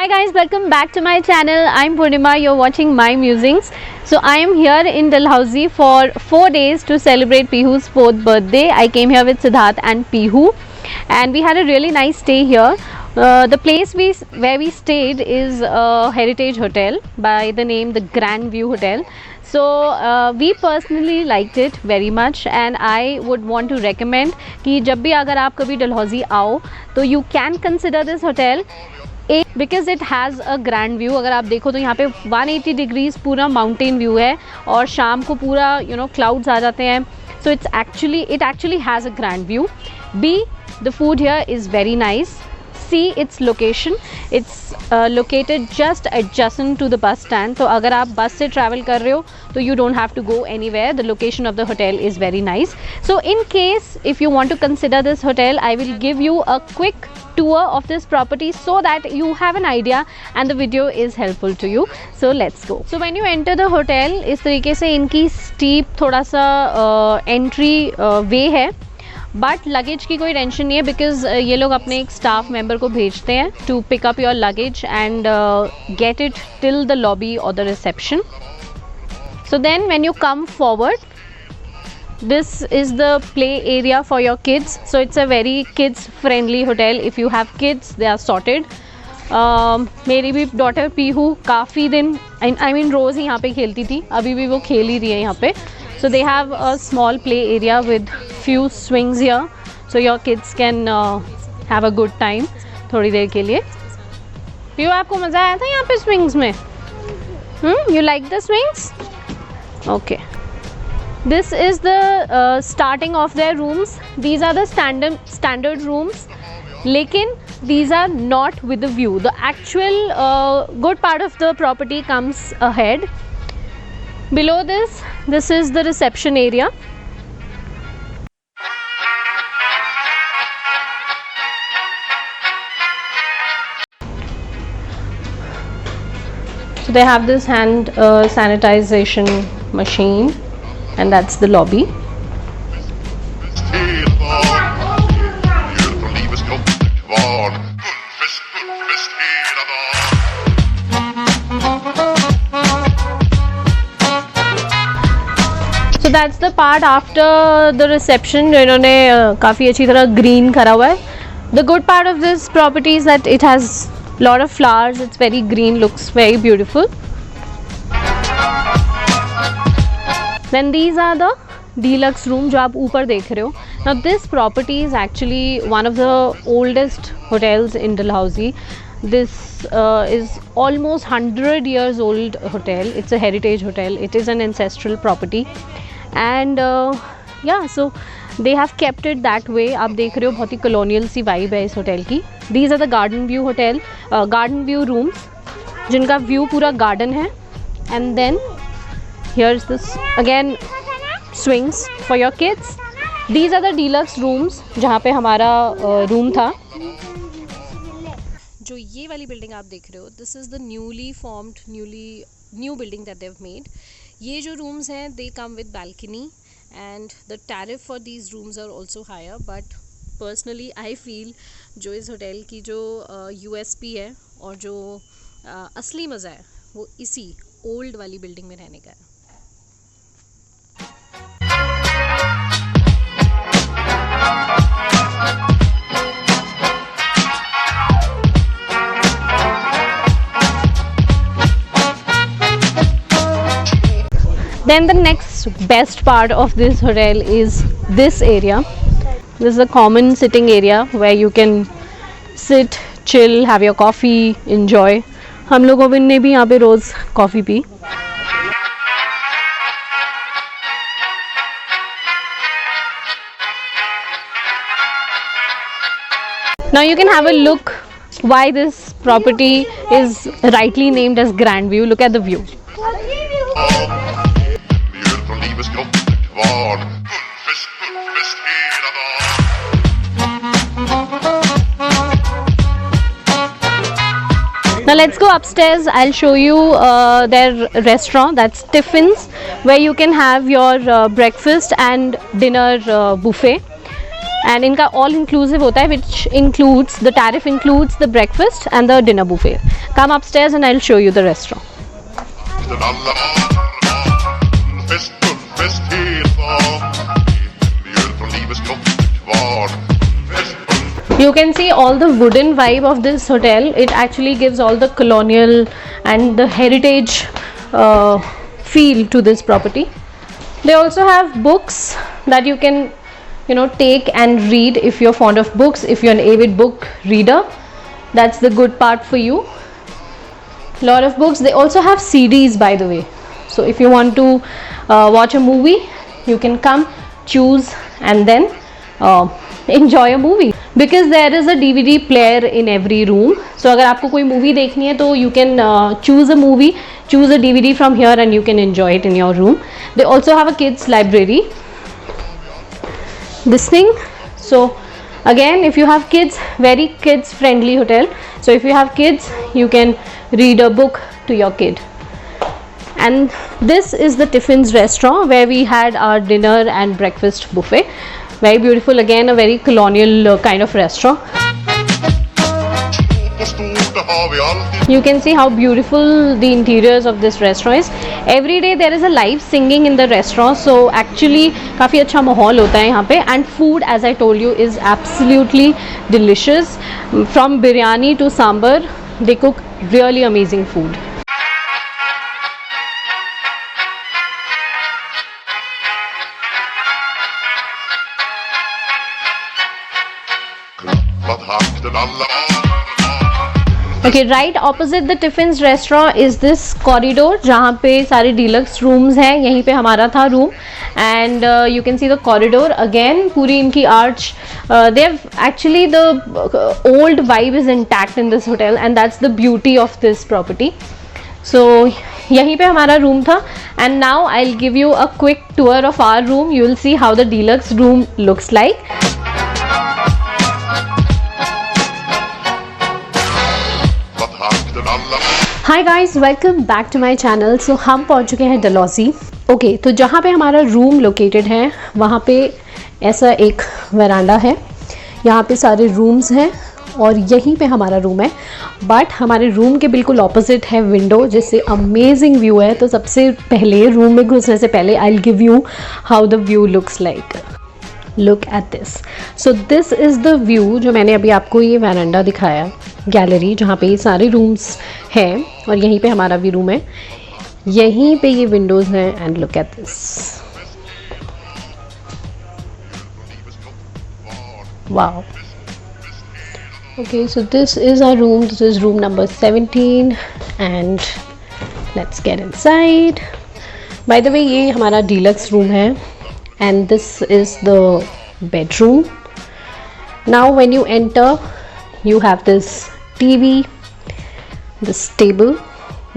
Hi guys, welcome back to my channel. I'm Purnima, you're watching my musings. So I am here in Dalhousie for 4 days to celebrate Pihu's 4th birthday. I came here with Siddharth and Pihu and we had a really nice stay here. The place where we stayed is a heritage hotel by the name the Grand View Hotel. So we personally liked it very much and I would want to recommend कि जब भी अगर आप कभी डलहौजी आओ तो you can consider this hotel because it has a grand view. अगर आप देखो तो यहाँ पे 180 डिग्रीज पूरा माउंटेन व्यू है और शाम को पूरा क्लाउड्स आ जाते हैं. So it actually has a grand view. B, the food here is very nice. C, its location, it's located just adjacent to the bus stand. तो अगर आप बस से travel कर रहे हो तो you don't have to go anywhere. The location of the hotel is very nice. So in case if you want to consider this hotel, I will give you a quick tour of this property so that you have an idea and the video is helpful to you. So let's go. So when you enter the hotel, इस तरीके से इनकी steep थोड़ा सा entry way है. But luggage की कोई tension नहीं है बिकॉज ये लोग अपने एक स्टाफ मेंबर को भेजते हैं to pick up your luggage and get it till the lobby और the reception. So then when you come forward, this is the play area for your kids. So it's a very kids friendly hotel. If you have kids, they are sorted. मेरी भी daughter Pihu काफ़ी दिन I mean रोज़ ही यहाँ पे खेलती थी, अभी भी वो खेल ही रही है यहाँ पे. So they have a small play area with few swings here, so your kids can have a good time थोड़ी देर के लिए. पीहू, आपको मज़ा आया था यहाँ पे swings में? You like the swings? Okay. This is the starting of their rooms. These are the standard rooms, लेकिन these are not with the view. The actual good part of the property comes ahead. Below this is the reception area. So they have this hand sanitization machine and that's the lobby. So that's the part after the reception जो इन्होंने काफ़ी अच्छी तरह green करा हुआ है. The good part of this property is that it has lot of flowers. It's very green, looks very beautiful. Then these are the deluxe room जो आप ऊपर देख रहे हो. Now this property is actually one of the oldest hotels in Dalhousie. This is almost 100 years old hotel. It's a heritage hotel. It is an ancestral property. And yeah, so they have kept it that way. आप देख रहे हो बहुत ही colonial सी vibe है इस hotel की. These are the garden view hotel, garden view rooms जिनका view पूरा garden है. And then here's this again swings for your kids. These are the deluxe rooms जहाँ पे हमारा room था. जो ये वाली building आप देख रहे हो, this is the new building that they've made. ये जो rooms हैं they come with balcony and the tariff for these rooms are also higher, but personally I feel जो इस hotel की जो USP है और जो असली मज़ा है वो इसी old वाली building में रहने का है. Then the next best part of this hotel is this area. This is a common sitting area where you can sit, chill, have your coffee, enjoy. हम लोगों ने भी यहाँ पे रोज़ कॉफ़ी पी. Now you can have a look why this property is rightly named as Grand View. Look at the view. Now let's go upstairs. I'll show you their restaurant, that's Tiffin's, where you can have your breakfast and dinner buffet. And इनका all inclusive होता है, which includes the tariff includes the breakfast and the dinner buffet. Come upstairs and I will show you the restaurant. You can see all the wooden vibe of this hotel. It actually gives all the colonial and the heritage feel to this property. They also have books that you can, you know, take and read if you're fond of books, if you're an avid book reader. That's the good part for you. Lot of books. They also have CDs, by the way. So if you want to watch a movie, you can come, choose, and then enjoy a movie, because there is a DVD player in every room. So अगर आपको कोई movie देखनी है तो you can choose a movie, choose a DVD from here and you can enjoy it in your room. They also have a kids library, this thing. So again, if you have kids, very kids friendly hotel. So if you have kids, you can read a book to your kid. And this is the Tiffin's restaurant where we had our dinner and breakfast buffet. Very beautiful, again a very colonial kind of restaurant. You can see how beautiful the interiors of this restaurant is. Every day there is a live singing in the restaurant, so actually काफ़ी अच्छा माहौल होता है यहाँ पे. And food, as I told you, is absolutely delicious. From biryani to sambar, they cook really amazing food. Okay, right opposite the Tiffin's restaurant is this corridor जहाँ पे सारे deluxe rooms हैं. यहीं पे हमारा था room, and you can see the corridor again. पूरी इनकी arch, they have actually the old vibe is intact in this hotel, and that's the beauty of this property. So यहीं पे हमारा room था, and now I'll give you a quick tour of our room. You will see how the deluxe room looks like. Hi guys, welcome back to my channel. So हम पहुंच चुके हैं Dalhousie. Okay, तो जहाँ पे हमारा रूम लोकेटेड है वहाँ पे ऐसा एक वरांडा है. यहाँ पे सारे रूम्स हैं और यहीं पे हमारा रूम है. बट हमारे रूम के बिल्कुल ऑपोजिट है विंडो, जिससे अमेजिंग व्यू है. तो सबसे पहले रूम में घुसने से पहले I will give you how the view looks like. Look at this. So this is the view जो मैंने अभी आपको ये वरांडा दिखाया, गैलरी जहाँ पे ये सारे रूम्स हैं, और यहीं पे हमारा भी रूम है. यहीं पे ये विंडोज़ हैं, and look at this. Wow. Okay, so this is our room. This is room number 17 and let's get inside. By the way, ये हमारा डीलक्स रूम है, and this is the bedroom. Now when you enter, you have this TV, this table,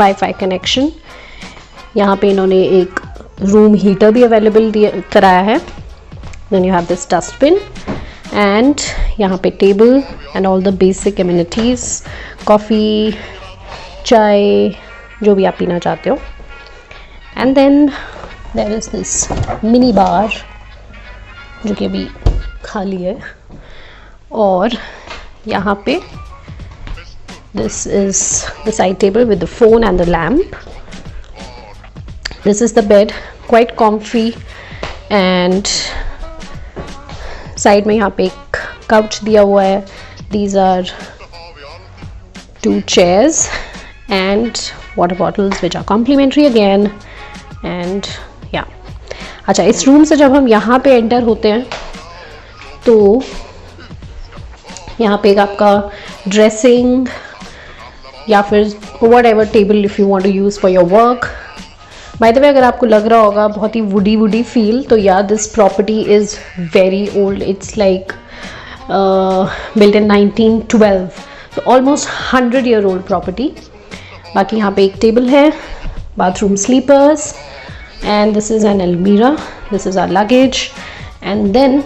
Wi-Fi connection. यहाँ पे इन्होंने एक room heater भी available कराया है. Then you have this dustbin, and यहाँ पे table and all the basic amenities, coffee, चाय, जो भी आप पीना चाहते हो. And then there is this mini bar जो कि अभी खाली है. और यहाँ पे this is the side table with the phone and the lamp. This is the bed, quite comfy, and side में यहाँ पे एक काउच दिया हुआ है. These are 2 chairs and water bottles which are complimentary again. And yeah, अच्छा, इस room से जब हम यहाँ पे एंटर होते हैं तो यहाँ पे एक आपका ड्रेसिंग या फिर whatever table if you want to use for your work. By the way, अगर आपको लग रहा होगा बहुत ही वुडी फील, तो या this property is very old. It's like built in 1912, तो ऑलमोस्ट 100 ईयर ओल्ड प्रॉपर्टी. बाकी यहाँ पे एक टेबल है, bathroom sleepers, and this is an almirah. This is our luggage. And then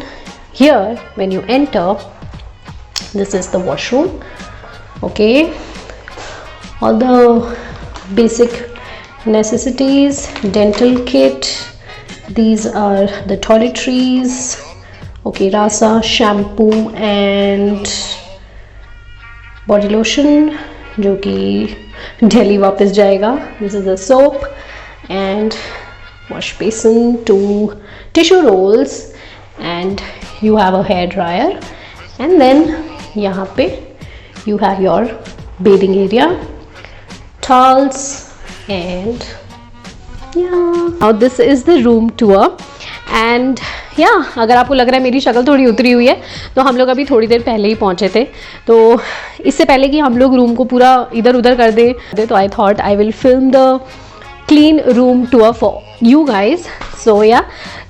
here when you enter, this is the washroom. Okay, all the basic necessities, dental kit, these are the toiletries, okay, रासा shampoo and body lotion जो कि दिल्ली वापस जाएगा. This is the soap and wash basin, 2 tissue rolls and you have a hair dryer. And then यहाँ पे you have your bathing area, towels, and yeah, now this is the room tour. And yeah, अगर आपको लग रहा है मेरी शक्ल थोड़ी उतरी हुई है तो हम लोग अभी थोड़ी देर पहले ही पहुंचे थे, तो इससे पहले कि हम लोग रूम को पूरा इधर उधर कर दे तो I thought I will film the clean room tour for you guys. So yeah,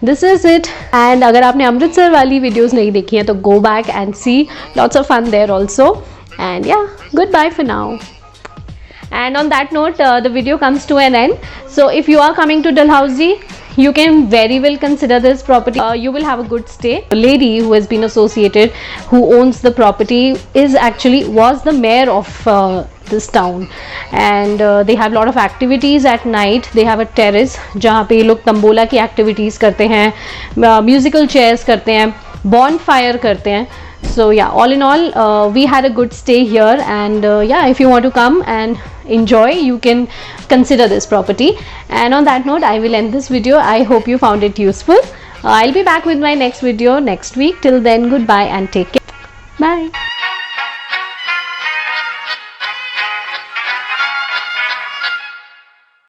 this is it. And अगर आपने अमृतसर वाली वीडियोज़ नहीं देखी हैं तो go back and see, lots of fun there also. And yeah, goodbye for now. And on that note, the video comes to an end. So if you are coming to Dalhousie, you can very well consider this property. You will have a good stay. The lady who has been associated, who owns the property, was the mayor of this town. And they have a lot of activities at night. They have a terrace जहाँ पे लोग तंबोला की activities करते हैं, musical chairs करते हैं, bonfire करते हैं. So yeah, all in all, we had a good stay here. And yeah, if you want to come and enjoy, you can consider this property. And on that note, I will end this video. I hope you found it useful. I'll be back with my next video next week. Till then, goodbye and take care.